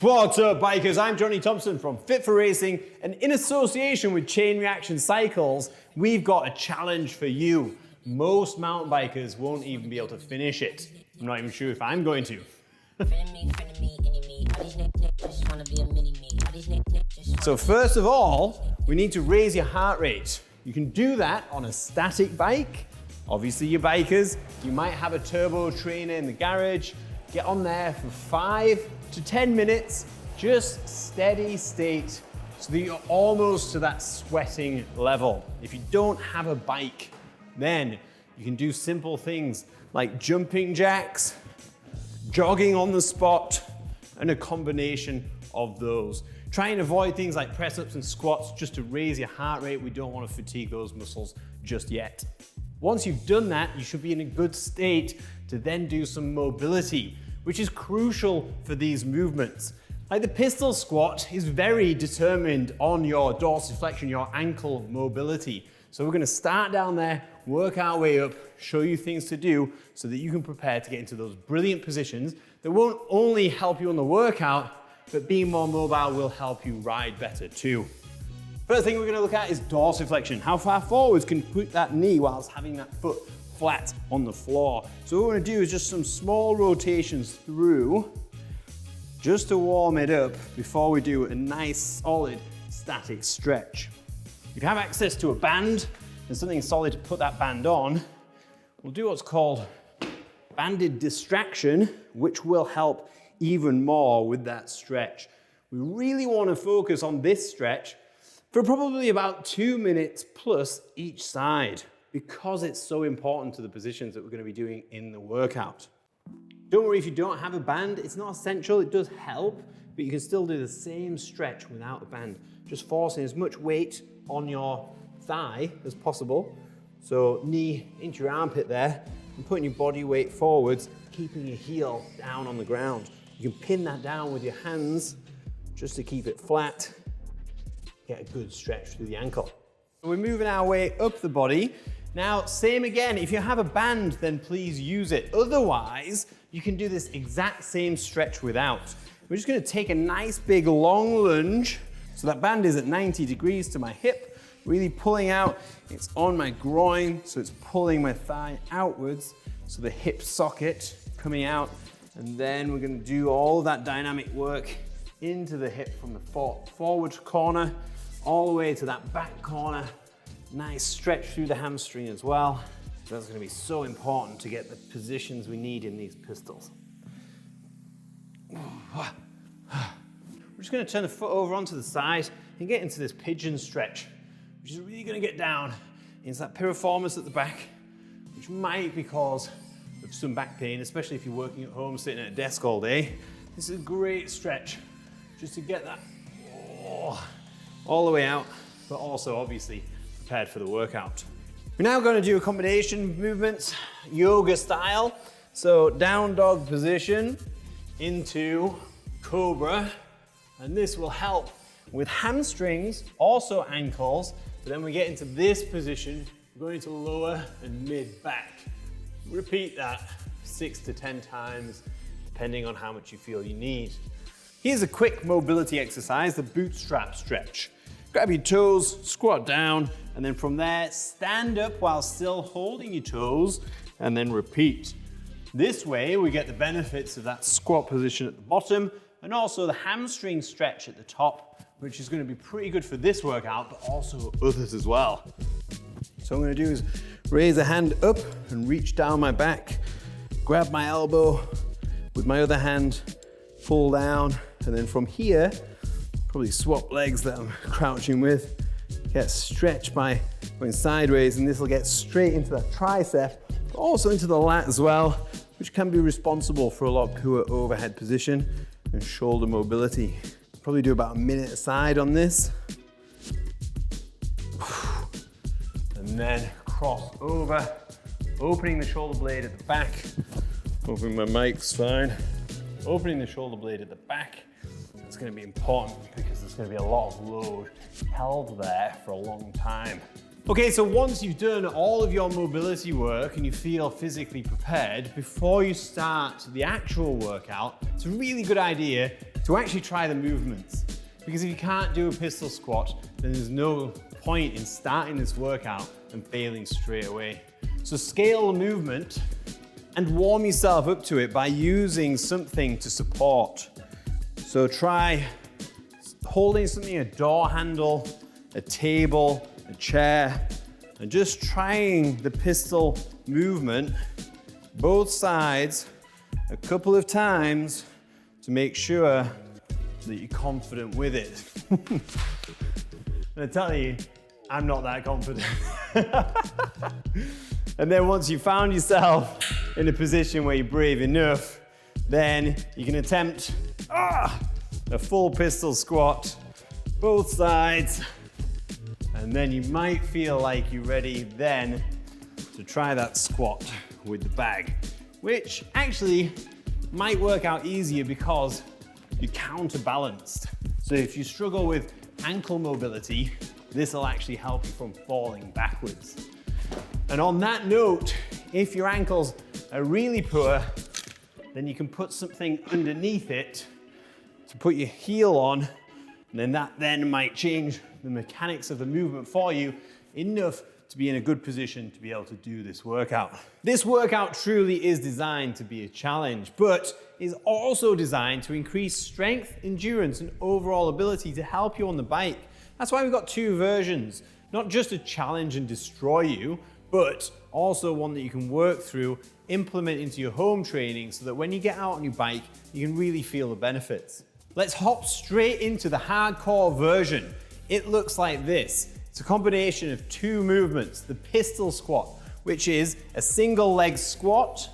What's up, bikers? I'm Johnny Thompson from Fit for Racing, and in association with Chain Reaction Cycles, we've got a challenge for you. Most mountain bikers won't even be able to finish it. I'm not even sure if I'm going to. So first of all, we need to raise your heart rate. You can do that on a static bike. Obviously, you're bikers, you might have a turbo trainer in the garage. Get on there for 5 to 10 minutes, just steady state, so that you're almost to that sweating level. If you don't have a bike, then you can do simple things like jumping jacks, jogging on the spot, and a combination of those. Try and avoid things like press-ups and squats just to raise your heart rate. We don't want to fatigue those muscles just yet. Once you've done that, you should be in a good state to then do some mobility, which is crucial for these movements. Like the pistol squat is very determined on your dorsiflexion, your ankle mobility. So we're gonna start down there, work our way up, show you things to do so that you can prepare to get into those brilliant positions that won't only help you on the workout, but being more mobile will help you ride better too. First thing we're gonna look at is dorsiflexion. How far forwards can you put that knee whilst having that foot flat on the floor. So what we're gonna do is just some small rotations through, just to warm it up before we do a nice solid static stretch. If you have access to a band and something solid to put that band on, we'll do what's called banded distraction, which will help even more with that stretch. We really want to focus on this stretch for probably about 2 minutes plus each side, because it's so important to the positions that we're going to be doing in the workout. Don't worry if you don't have a band, it's not essential, it does help, but you can still do the same stretch without a band. Just forcing as much weight on your thigh as possible. So knee into your armpit there, and putting your body weight forwards, keeping your heel down on the ground. You can pin that down with your hands just to keep it flat, get a good stretch through the ankle. We're moving our way up the body. Now, same again, if you have a band, then please use it. Otherwise, you can do this exact same stretch without. We're just gonna take a nice big long lunge. So that band is at 90 degrees to my hip, really pulling out. It's on my groin, so it's pulling my thigh outwards. So the hip socket coming out. And then we're gonna do all of that dynamic work into the hip from the forward corner, all the way to that back corner. Nice stretch through the hamstring as well. That's going to be so important to get the positions we need in these pistols. We're just going to turn the foot over onto the side and get into this pigeon stretch, which is really going to get down into that piriformis at the back, which might be cause of some back pain, especially if you're working at home, sitting at a desk all day. This is a great stretch just to get that all the way out, but also obviously prepared for the workout. We're now going to do a combination of movements, yoga style. So down dog position into cobra, and this will help with hamstrings, also ankles, but then we get into this position, we're going to lower and mid back. Repeat that 6 to 10 times, depending on how much you feel you need. Here's a quick mobility exercise, the bootstrap stretch. Grab your toes, squat down, and then from there, stand up while still holding your toes, and then repeat. This way, we get the benefits of that squat position at the bottom, and also the hamstring stretch at the top, which is gonna be pretty good for this workout, but also others as well. So what I'm gonna do is raise a hand up and reach down my back, grab my elbow with my other hand, pull down, and then from here, probably swap legs that I'm crouching with, get stretched by going sideways, and this will get straight into that tricep, but also into the lat as well, which can be responsible for a lot of poor overhead position and shoulder mobility. Probably do about a minute aside on this. And then cross over, opening the shoulder blade at the back. Hoping my mic's fine. Opening the shoulder blade at the back. It's going to be important because there's going to be a lot of load held there for a long time. Okay, so once you've done all of your mobility work and you feel physically prepared, before you start the actual workout, it's a really good idea to actually try the movements. Because if you can't do a pistol squat, then there's no point in starting this workout and failing straight away. So scale the movement and warm yourself up to it by using something to support. So try holding something, a door handle, a table, a chair, and just trying the pistol movement, both sides, a couple of times to make sure that you're confident with it. And I tell you, I'm not that confident. And then once you found yourself in a position where you're brave enough, then you can attempt a full pistol squat, both sides, and then you might feel like you're ready then to try that squat with the bag, which actually might work out easier because you're counterbalanced. So if you struggle with ankle mobility, this will actually help you from falling backwards. And on that note, if your ankles are really poor, then you can put something underneath it to put your heel on, and then that then might change the mechanics of the movement for you enough to be in a good position to be able to do this workout. This workout truly is designed to be a challenge, but is also designed to increase strength, endurance, and overall ability to help you on the bike. That's why we've got two versions, not just a challenge and destroy you, but also one that you can work through, implement into your home training so that when you get out on your bike, you can really feel the benefits. Let's hop straight into the hardcore version. It looks like this. It's a combination of two movements, the pistol squat, which is a single leg squat,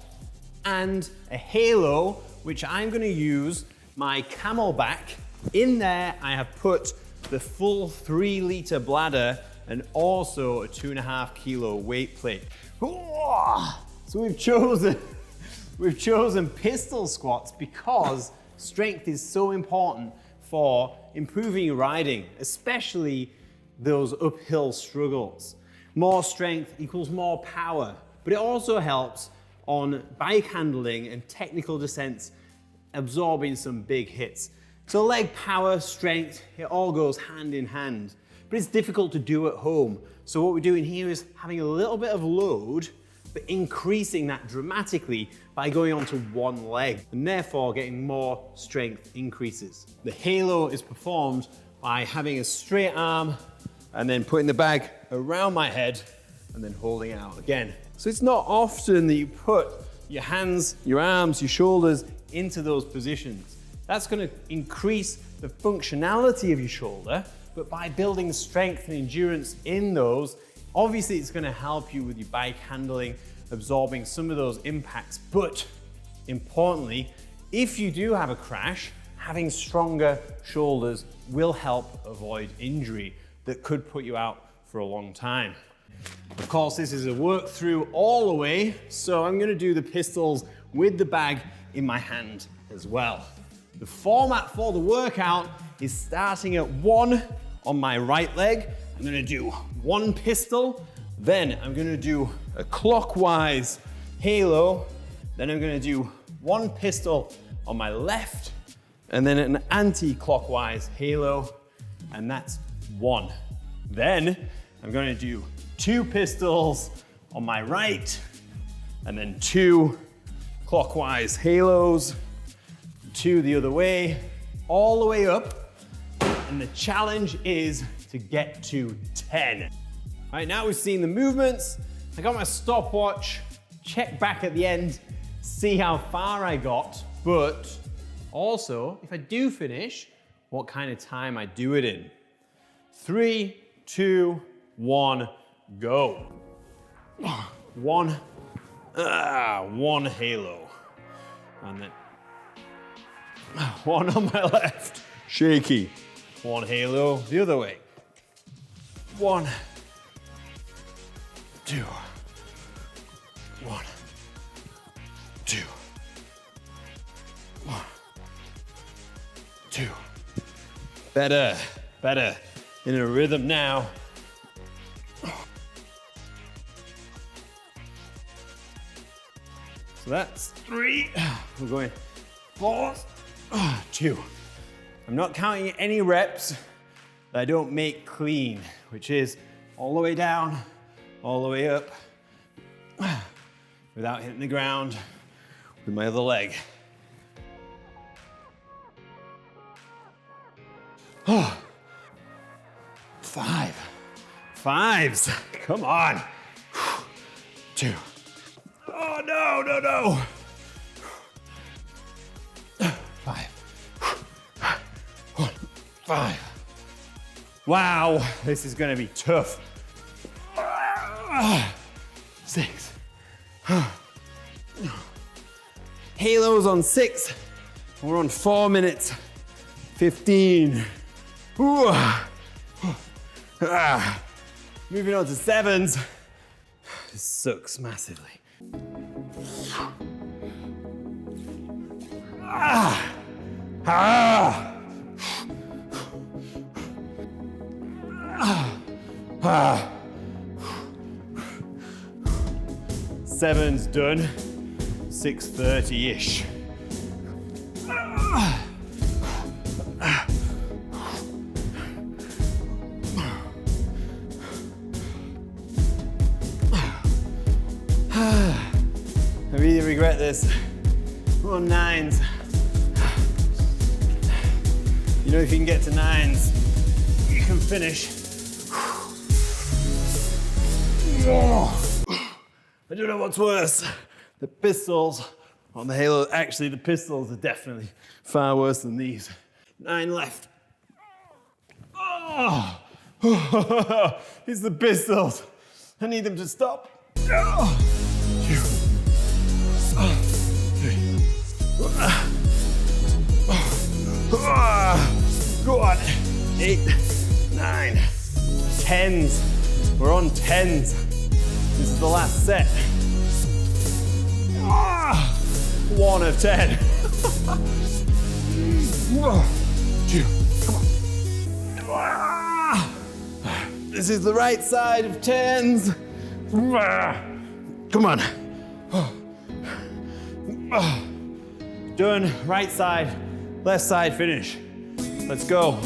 and a halo, which I'm gonna use my camelback. In there, I have put the full 3-liter bladder and also a 2.5 kilo weight plate. So we've chosen pistol squats because strength is so important for improving your riding, especially those uphill struggles. More strength equals more power, but it also helps on bike handling and technical descents, absorbing some big hits. So leg power, strength, it all goes hand in hand, but it's difficult to do at home. So what we're doing here is having a little bit of load, but increasing that dramatically by going onto one leg, and therefore getting more strength increases. The halo is performed by having a straight arm and then putting the bag around my head and then holding it out again. So it's not often that you put your hands, your arms, your shoulders into those positions. That's going to increase the functionality of your shoulder, but by building strength and endurance in those, obviously it's going to help you with your bike handling, absorbing some of those impacts. But importantly, if you do have a crash, having stronger shoulders will help avoid injury that could put you out for a long time. Of course, this is a work through all the way, so I'm going to do the pistols with the bag in my hand as well. The format for the workout is starting at 1 on my right leg. I'm going to do 1 pistol, then I'm going to do a clockwise halo, then I'm going to do 1 pistol on my left, and then an anti-clockwise halo, and that's 1. Then I'm going to do 2 pistols on my right, and then 2 clockwise halos, 2 the other way, all the way up, and the challenge is to get to 10. All right, now we've seen the movements. I got my stopwatch, check back at the end, see how far I got, but also, if I do finish, what kind of time I do it in. 3, 2, 1, go. 1 halo, and then 1 on my left, shaky. 1 halo the other way. 1, 2, 1, 2, 1, 2. Better, better. In a rhythm now. So that's 3. We're going 4, 2, I'm not counting any reps that I don't make clean, which is all the way down, all the way up, without hitting the ground with my other leg. Oh, 5. 5s, come on. 2. Oh, no, no, no. 5. 1, 5. Wow, this is gonna be tough. 6. Halos on 6. We're on 4 minutes 15. Moving on to 7s. This sucks massively. Seven's done. 6:30-ish. I really regret this. We're on 9s. You know, if you can get to 9s, you can finish. I don't know what's worse. The pistols on the Halo. Actually, the pistols are definitely far worse than these. 9 left. Oh, it's the pistols. I need them to stop. 2, 3. Go on. 8, 9, 10s. We're on 10s. This is the last set. 1 of 10. 2, come on. This is the right side of 10s. Come on. Done. Right side, left side finish. Let's go.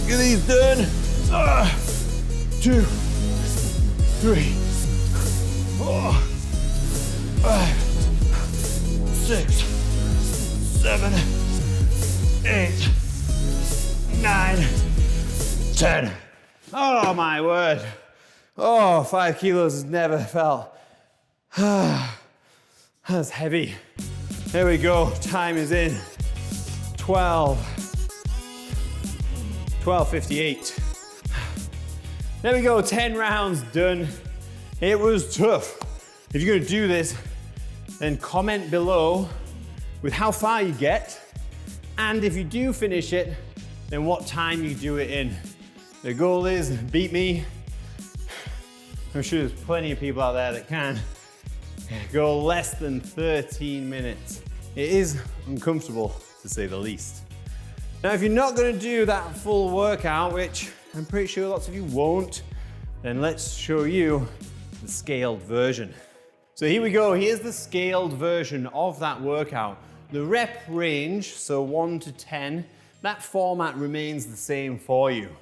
Get these done. 2, 3, 4, 5, 6, 7, 8, 9, 10. Oh my word. Oh, 5 kilos has never felt. That's heavy. There we go. Time is in. 12:58. There we go, 10 rounds done. It was tough. If you're gonna do this, then comment below with how far you get, and if you do finish it, then what time you do it in. The goal is beat me. I'm sure there's plenty of people out there that can go less than 13 minutes. It is uncomfortable, to say the least. Now, if you're not gonna do that full workout, which I'm pretty sure lots of you won't, then let's show you the scaled version. So here we go, here's the scaled version of that workout. The rep range, so 1 to 10, that format remains the same for you.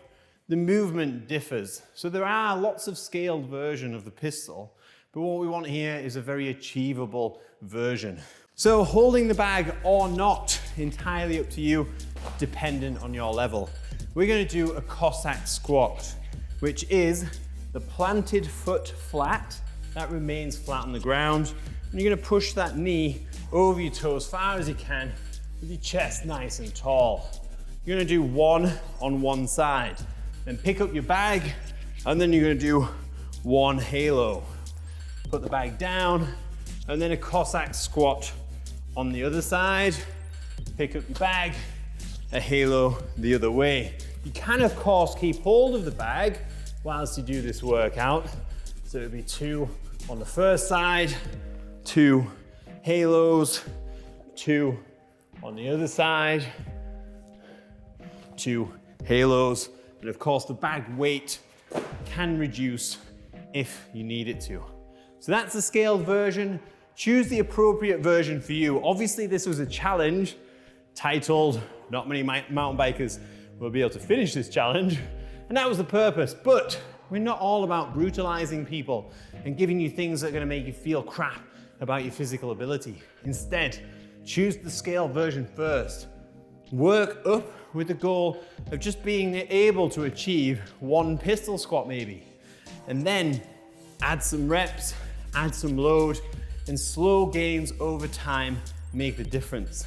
The movement differs. So there are lots of scaled version of the pistol, but what we want here is a very achievable version. So holding the bag or not, entirely up to you, dependent on your level. We're going to do a Cossack squat, which is the planted foot flat, that remains flat on the ground, and you're going to push that knee over your toe as far as you can with your chest nice and tall. You're going to do 1 on one side, then pick up your bag, and then you're going to do 1 halo. Put the bag down, and then a Cossack squat on the other side, pick up your bag, a halo the other way. You can, of course, keep hold of the bag whilst you do this workout. So it'll be 2 on the first side, 2 halos, 2 on the other side, 2 halos. But of course the bag weight can reduce if you need it to. So that's the scaled version. Choose the appropriate version for you. Obviously this was a challenge titled, not many mountain bikers will be able to finish this challenge. And that was the purpose, but we're not all about brutalizing people and giving you things that are gonna make you feel crap about your physical ability. Instead, choose the scaled version first. Work up with the goal of just being able to achieve 1 pistol squat maybe. And then add some reps, add some load, and slow gains over time make the difference.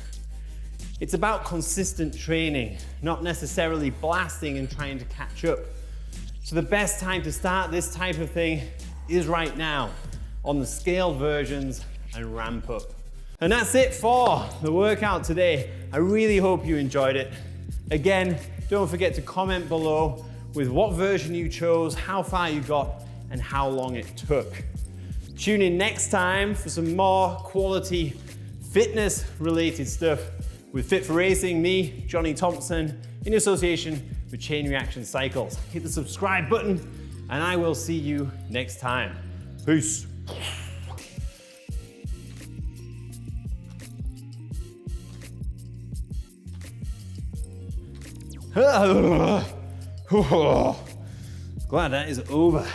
It's about consistent training, not necessarily blasting and trying to catch up. So the best time to start this type of thing is right now on the scaled versions and ramp up. And that's it for the workout today. I really hope you enjoyed it. Again, don't forget to comment below with what version you chose, how far you got, and how long it took. Tune in next time for some more quality fitness related stuff with Fit for Racing, me, Johnny Thompson, in association with Chain Reaction Cycles. Hit the subscribe button and I will see you next time. Peace. Glad that is over.